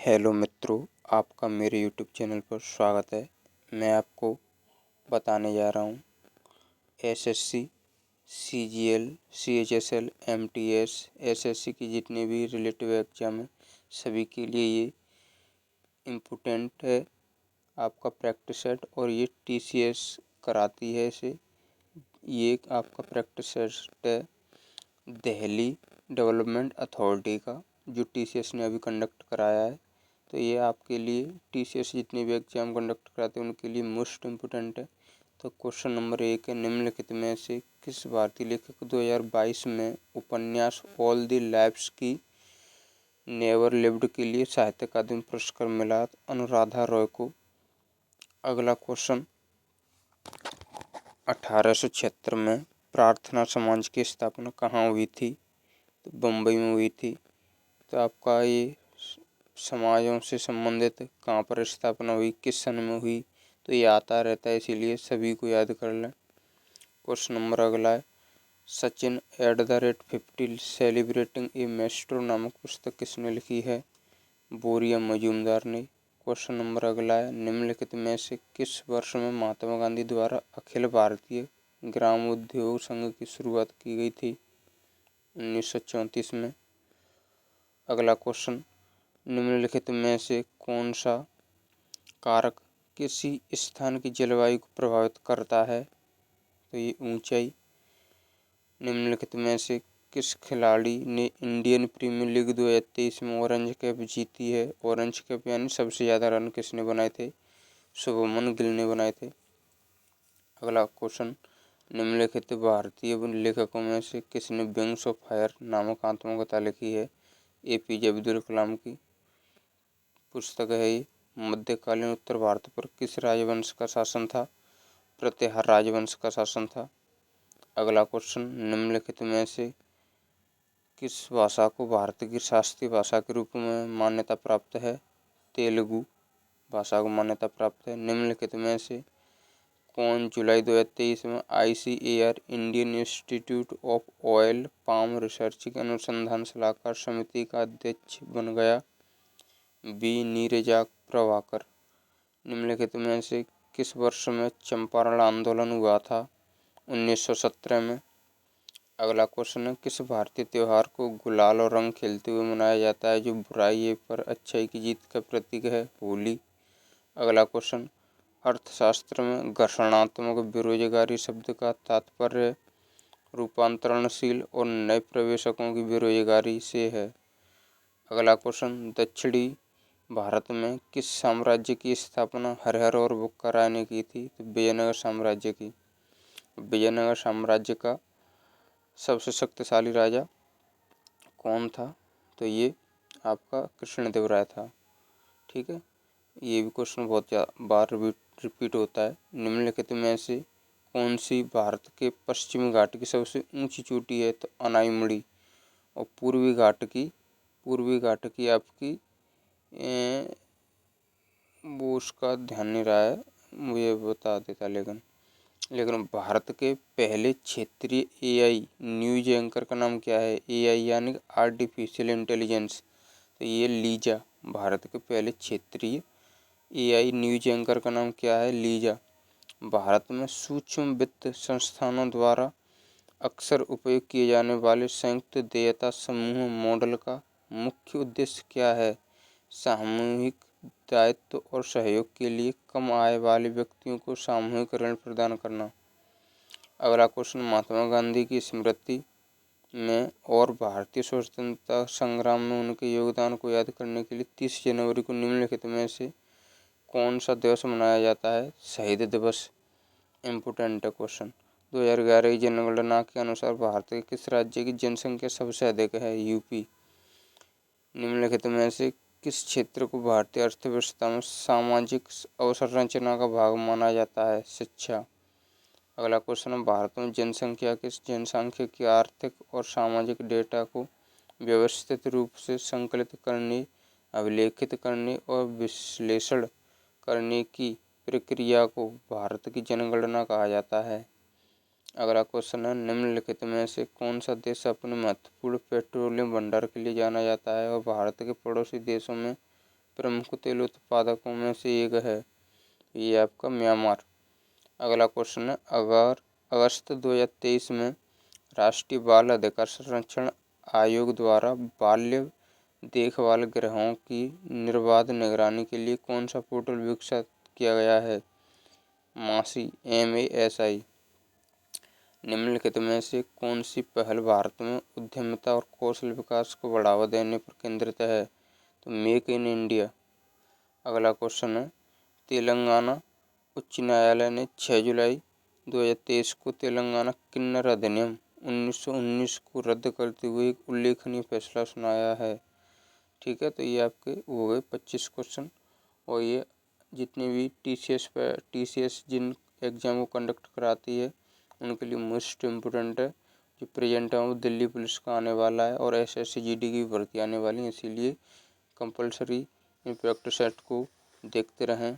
Hello मित्रों, आपका मेरे यूट्यूब चैनल पर स्वागत है। मैं आपको बताने जा रहा हूँ SSC, CGL, CHSL, MTS, SSC की जितने भी रिलेटिव एग्जाम हैं सभी के लिए ये इम्पोर्टेंट है आपका प्रैक्टिस सेट। और ये टीसीएस कराती है इसे। ये आपका प्रैक्टिस सेट है दिल्ली डेवलपमेंट अथॉरिटी का, जो टीसीएस ने अभी कंडक्ट कराया है। तो ये आपके लिए टीसीएस जितने भी एग्जाम कंडक्ट कराते हैं उनके लिए मोस्ट इम्पोर्टेंट है। तो क्वेश्चन नंबर 1 है, निम्नलिखित में से किस भारतीय लेखक 2022 में उपन्यास ऑल द लाइव्स की नेवर लिव्ड के लिए साहित्य अकादमी पुरस्कार मिला? अनुराधा रॉय को। अगला क्वेश्चन, 1876 में प्रार्थना समाज की स्थापना कहाँ हुई थी? तो बम्बई में हुई थी। तो आपका ये समाजों से संबंधित कहाँ पर स्थापना हुई, किस सन में हुई, तो ये आता रहता है, इसीलिए सभी को याद कर लें। क्वेश्चन नंबर अगला है, सचिन @50 सेलिब्रेटिंग ए मेस्ट्रो नामक पुस्तक किसने लिखी है? बोरिया मजूमदार ने। क्वेश्चन नंबर अगला है, निम्नलिखित में से किस वर्ष में महात्मा गांधी द्वारा अखिल भारतीय ग्राम उद्योग संघ की शुरुआत की गई थी? 1934 में। अगला क्वेश्चन, निम्नलिखित में से कौन सा कारक किसी स्थान की जलवायु को प्रभावित करता है? तो ये ऊंचाई। निम्नलिखित में से किस खिलाड़ी ने इंडियन प्रीमियर लीग 2023 में ऑरेंज कैप जीती है? ऑरेंज कैप यानी सबसे ज़्यादा रन किसने बनाए थे? शुभमन गिल ने बनाए थे। अगला क्वेश्चन, निम्नलिखित भारतीय लेखकों में से किसने विंग्स ऑफ फायर नामक आत्मकथा लिखी है? एपीजे अब्दुल कलाम की पुस्तक है ये। मध्यकालीन उत्तर भारत पर किस राजवंश का शासन था? प्रतिहार राजवंश का शासन था। अगला क्वेश्चन, निम्नलिखित में से किस भाषा को भारत की शास्त्रीय भाषा के रूप में मान्यता प्राप्त है? तेलुगु भाषा को मान्यता प्राप्त है। निम्नलिखित में से कौन जुलाई 2023 में ICAR Indian institute of oil palm research की अनुसंधान सलाहकार समिति का अध्यक्ष बन गया? बी नीरजा प्रभाकर। निम्नलिखित में से किस वर्ष में चंपारण आंदोलन हुआ था? 1917 में। अगला क्वेश्चन है, किस भारतीय त्योहार को गुलाल और रंग खेलते हुए मनाया जाता है जो बुराई पर अच्छाई की जीत का प्रतीक है? होली। अगला क्वेश्चन, अर्थशास्त्र में घर्षणात्मक बेरोजगारी शब्द का तात्पर्य रूपांतरणशील और नए प्रवेशकों की बेरोजगारी से है। अगला क्वेश्चन, दक्षिणी भारत में किस साम्राज्य की स्थापना हरिहर और बुक्का राय ने की थी? तो विजयनगर साम्राज्य की। विजयनगर साम्राज्य का सबसे शक्तिशाली राजा कौन था? तो ये आपका कृष्णदेवराय था। ठीक है, ये भी क्वेश्चन बहुत बार रिपीट होता है। निम्नलिखित में से कौन सी भारत के पश्चिमी घाट की सबसे ऊंची चोटी है? तो अनाईमुड़ी। और पूर्वी घाट की आपकी वो उसका ध्यान नहीं रहा है, मुझे बता देता। लेकिन भारत के पहले क्षेत्रीय AI न्यूज एंकर का नाम क्या है? AI यानी आर्टिफिशियल इंटेलिजेंस। तो ये लीजा। भारत के पहले क्षेत्रीय AI न्यूज एंकर का नाम क्या है? लीजा। भारत में सूक्ष्म वित्त संस्थानों द्वारा अक्सर उपयोग किए जाने वाले संयुक्त देयता समूह मॉडल का मुख्य उद्देश्य क्या है? सामूहिक दायित्व और सहयोग के लिए कम आय वाले व्यक्तियों को सामूहिक ऋण प्रदान करना। अगला क्वेश्चन, महात्मा गांधी की स्मृति में और भारतीय स्वतंत्रता संग्राम में उनके योगदान को याद करने के लिए 30 जनवरी को निम्नलिखित में से कौन सा दिवस मनाया जाता है? शहीद दिवस। इम्पोर्टेंट है क्वेश्चन। 2011 की जनगणना के अनुसार भारत के किस राज्य की जनसंख्या सबसे अधिक है? यूपी। निम्नलिखित में से किस क्षेत्र को भारतीय अर्थव्यवस्था में सामाजिक अवसंरचना का भाग माना जाता है? शिक्षा। अगला क्वेश्चन है, भारत में जनसांख्यिकी आर्थिक और सामाजिक डेटा को व्यवस्थित रूप से संकलित करने, अभिलेखित करने और विश्लेषण करने की प्रक्रिया को भारत की जनगणना कहा जाता है। अगला क्वेश्चन है, निम्नलिखित में से कौन सा देश अपने महत्वपूर्ण पेट्रोलियम भंडार के लिए जाना जाता है और भारत के पड़ोसी देशों में प्रमुख तेल उत्पादकों में से एक है। ये आपका म्यांमार। अगला क्वेश्चन है, अगस्त 2023 में राष्ट्रीय बाल अधिकार संरक्षण आयोग द्वारा बाल्य देखभाल गृहों की निर्बाध निगरानी के लिए कौन सा पोर्टल विकसित किया गया है? मासी, MASI। निम्नलिखित में से कौन सी पहल भारत में उद्यमिता और कौशल विकास को बढ़ावा देने पर केंद्रित है? तो मेक इन इंडिया। अगला क्वेश्चन है, तेलंगाना उच्च न्यायालय ने 6 जुलाई 2023 को तेलंगाना किन्नर अधिनियम 1919 को रद्द करते हुए एक उल्लेखनीय फैसला सुनाया है। ठीक है, तो ये आपके हो गए 25 क्वेश्चन। और ये जितनी भी TCS जिन एग्जाम को कंडक्ट कराती है उनके लिए मोस्ट इम्पोर्टेंट है। जो प्रेजेंट है वो दिल्ली पुलिस का आने वाला है और SSC GD की भर्ती आने वाली है, इसीलिए कंपलसरी इन प्रैक्टिस सेट को देखते रहें।